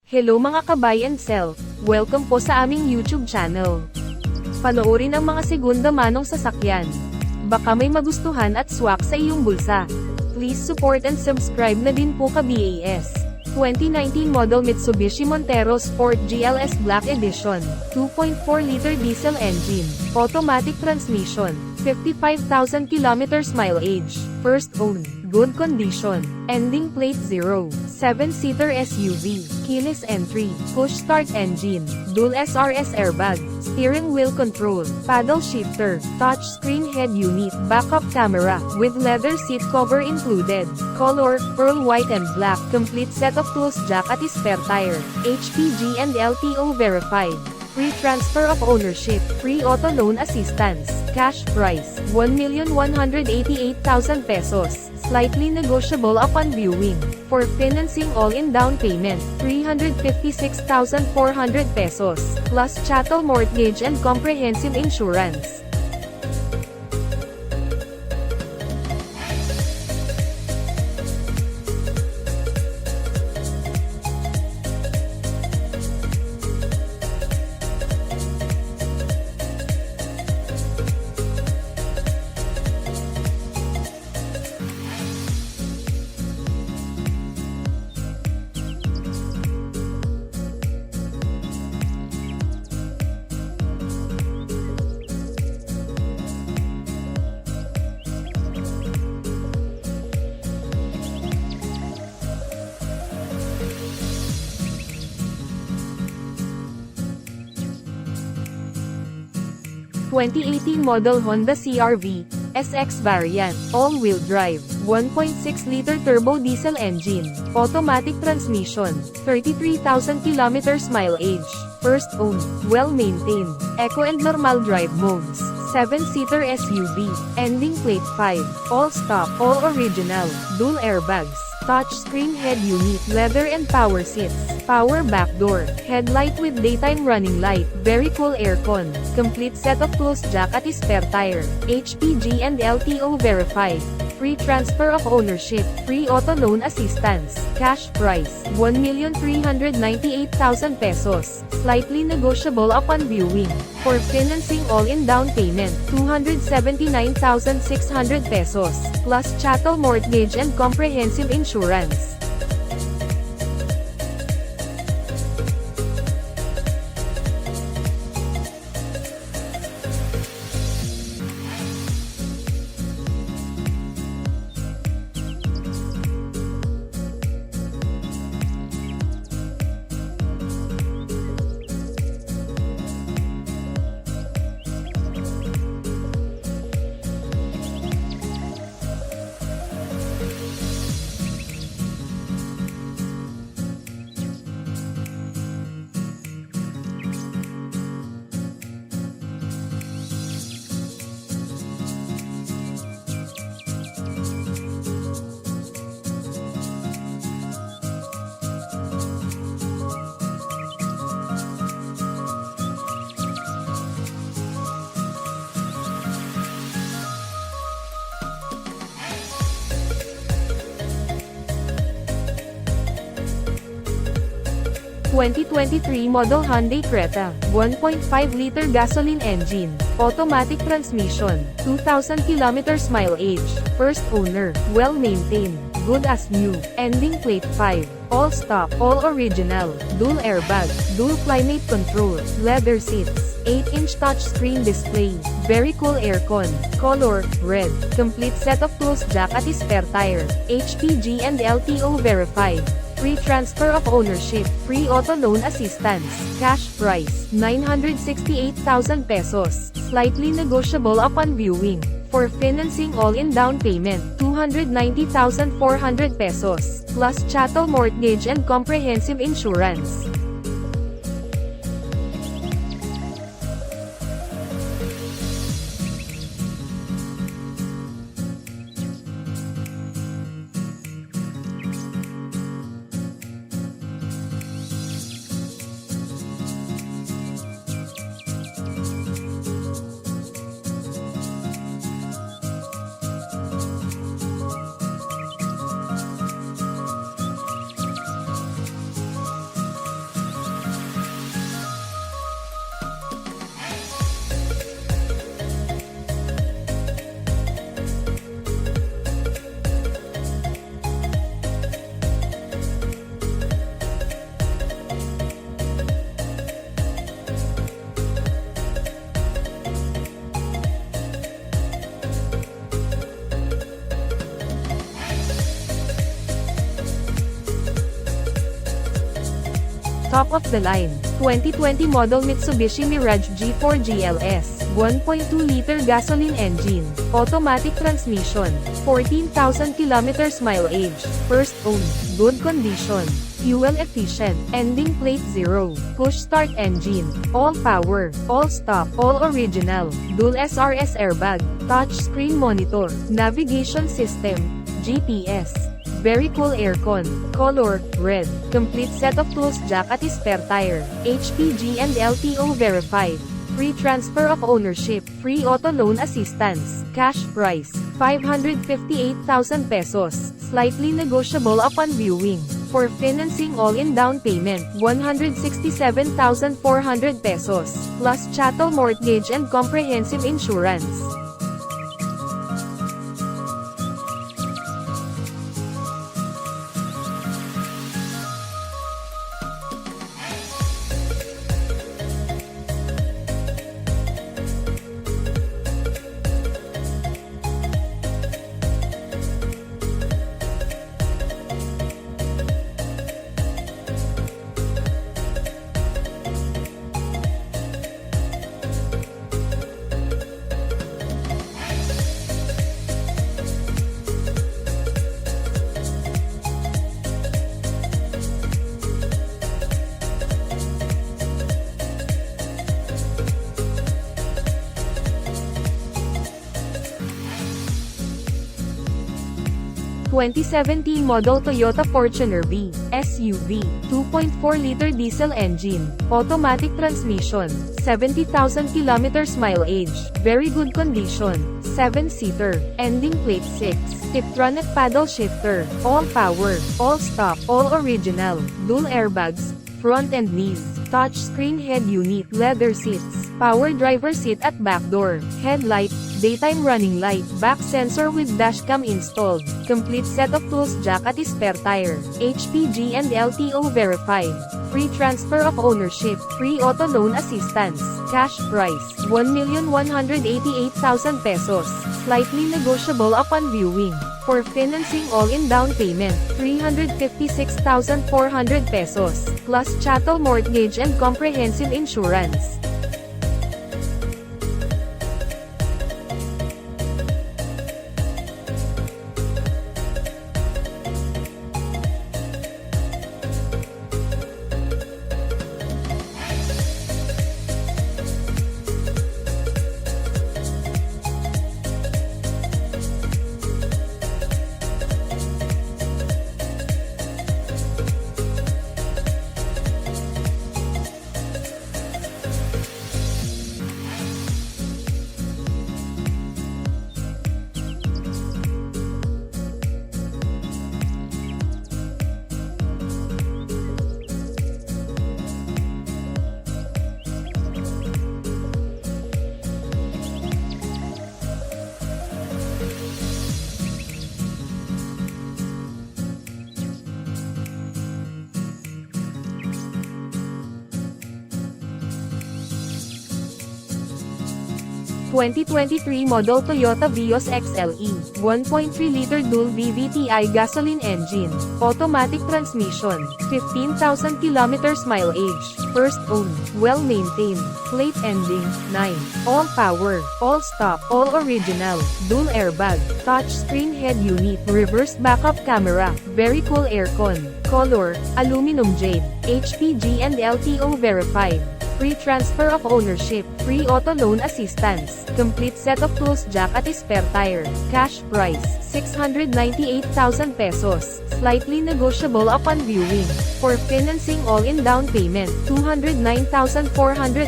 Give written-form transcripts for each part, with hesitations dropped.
Hello mga ka-buy and sell, welcome po sa aming YouTube channel. Panoorin ang mga segunda manong sasakyan. Baka may magustuhan at swak sa iyong bulsa. Please support and subscribe na din po ka-BAS. 2019 model Mitsubishi Montero Sport GLS Black Edition, 2.4-liter diesel engine, automatic transmission, 55,000 kilometers mileage, first owned, good condition, ending plate 0, 7-seater SUV, keyless entry, push-start engine, dual SRS airbag, steering wheel control, paddle shifter, touchscreen head unit, backup camera, with leather seat cover included, color, pearl white and black, complete set of tools jack at spare tire, HPG and LTO verified. Free transfer of ownership, free auto loan assistance, cash price, 1,188,000 pesos, slightly negotiable upon viewing. For financing all-in down payment, 356,400 pesos, plus chattel mortgage and comprehensive insurance. (2018 model Honda CRV SX variant, all-wheel drive, 1.6-liter turbo diesel engine, automatic transmission, 33,000 kilometers mileage, first owned, well-maintained, eco and normal drive modes, 7-seater SUV, ending plate 5, all stock, all original, dual airbags, touchscreen head unit, leather and power seats, power back door, headlight with daytime running light, very cool aircon, complete set of tools jack at spare tire, HPG and LTO verified, free transfer of ownership, free auto loan assistance, cash price, 1,398,000 pesos, slightly negotiable upon viewing. For financing all-in down payment, 279,600 pesos, plus chattel mortgage and comprehensive insurance. (2023 model Hyundai Creta, 1.5-liter gasoline engine, automatic transmission, 2,000 kilometers mileage, first owner, well-maintained, good as new, ending plate 5, all stock, all original, dual airbag, dual climate control, leather seats, 8-inch touchscreen display, very cool aircon, color, red, complete set of tools jack at spare tire, HPG and LTO verified. Free transfer of ownership, free auto loan assistance, cash price, 968,000 pesos, slightly negotiable upon viewing. For financing all-in down payment, 290,400 pesos, plus chattel mortgage and comprehensive insurance. top of the line, 2020 model Mitsubishi Mirage G4 GLS, 1.2-liter gasoline engine, automatic transmission, 14,000 kilometers mileage, first owned, good condition, fuel efficient, ending plate 0, push start engine, all power, all stop, all original, dual SRS airbag, touch screen monitor, navigation system, GPS, very cool aircon, color, red, complete set of tools jack at spare tire, HPG and LTO verified, free transfer of ownership, free auto loan assistance, cash price, 558,000 pesos, slightly negotiable upon viewing, for financing all-in down payment, 167,400 pesos, plus chattel mortgage and comprehensive insurance. 2017 model Toyota Fortuner V, SUV, 2.4-liter diesel engine, automatic transmission, 70,000 kilometers mileage, very good condition, 7-seater, ending plate 6, Tiptronic paddle shifter, all power, all stop, all original, dual airbags, front and knees, touchscreen head unit, leather seats, power driver seat at back door, headlight, daytime running light, back sensor with dashcam installed, complete set of tools jack at spare tire, HPG and LTO verified, free transfer of ownership, free auto loan assistance, cash price, 1,188,000 pesos, slightly negotiable upon viewing, for financing all-in down payment, 356,400 pesos, plus chattel mortgage and comprehensive insurance. (2023) model Toyota Vios XLE, 1.3-liter Dual VVTi Gasoline engine, automatic transmission, 15,000 kilometers mileage, first owned, well-maintained, plate ending, 9, all power, all stop, all original, dual airbag, touchscreen head unit, reverse backup camera, very cool aircon, color, aluminum jade, HPG and LTO verified. Free transfer of ownership, free auto loan assistance, complete set of tools jack at spare tire, cash price, 698,000 pesos, slightly negotiable upon viewing, for financing all-in down payment, 209,400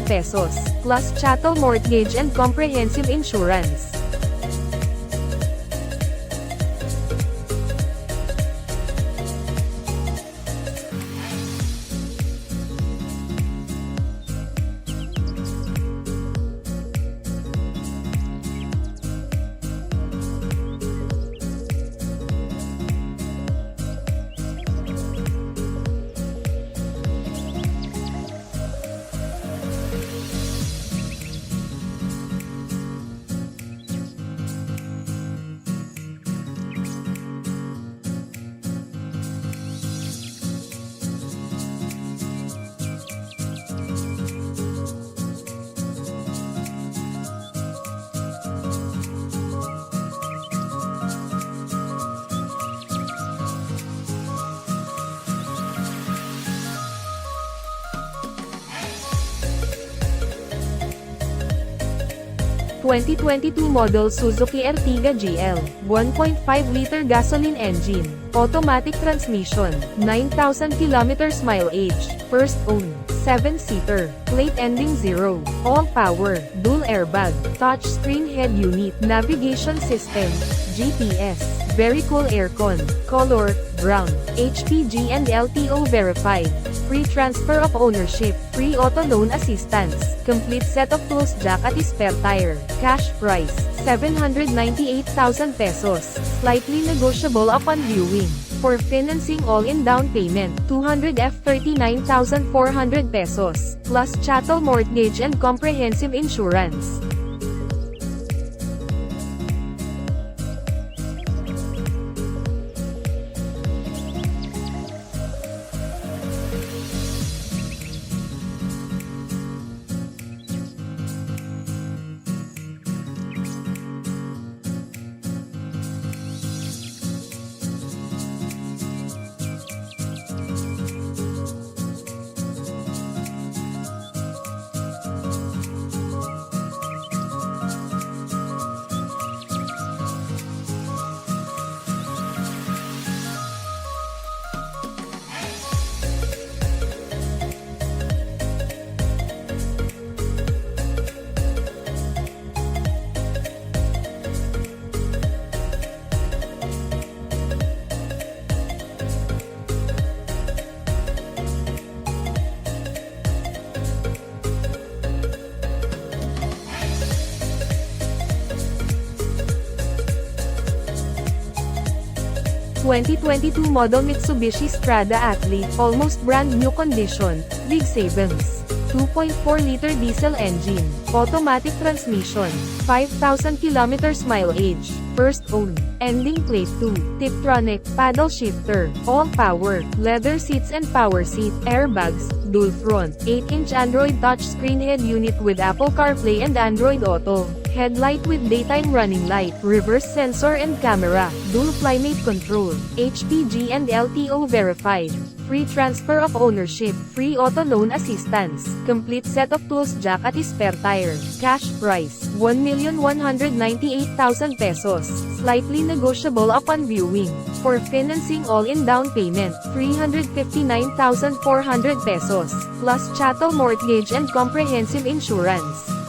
pesos, plus chattel mortgage and comprehensive insurance. 2022 model Suzuki Ertiga GL, 1.5-liter gasoline engine, automatic transmission, 9,000 kilometers mileage, first owned, 7-seater, plate ending 0, all-power, dual airbag, touchscreen head unit, navigation system, GPS, very cool aircon, color, brown, HPG and LTO verified, free transfer of ownership, free auto loan assistance, complete set of tools jack at spare tire, cash price, 798,000 pesos, slightly negotiable upon viewing. For financing all-in down payment, 239,400 pesos, plus chattel mortgage and comprehensive insurance. ...2022 model Mitsubishi Strada ATL, almost brand new condition, big savings. 2.4-liter diesel engine, automatic transmission, 5,000 kilometers mileage, first owned, ending plate 2, Tiptronic, paddle shifter, all-power, leather seats and power seat, airbags, dual front, 8-inch Android touchscreen head unit with Apple CarPlay and Android Auto, headlight with daytime running light, reverse sensor and camera, dual climate control, HPG and LTO verified, free transfer of ownership, free auto loan assistance, complete set of tools jack at spare tire, cash price, 1,198,000 pesos, slightly negotiable upon viewing. For financing all-in down payment, 359,400 pesos, plus chattel mortgage and comprehensive insurance.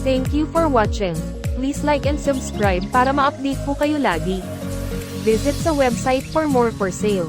Thank you for watching. Please like and subscribe para ma-update po kayo lagi. Visit sa website for more for sale.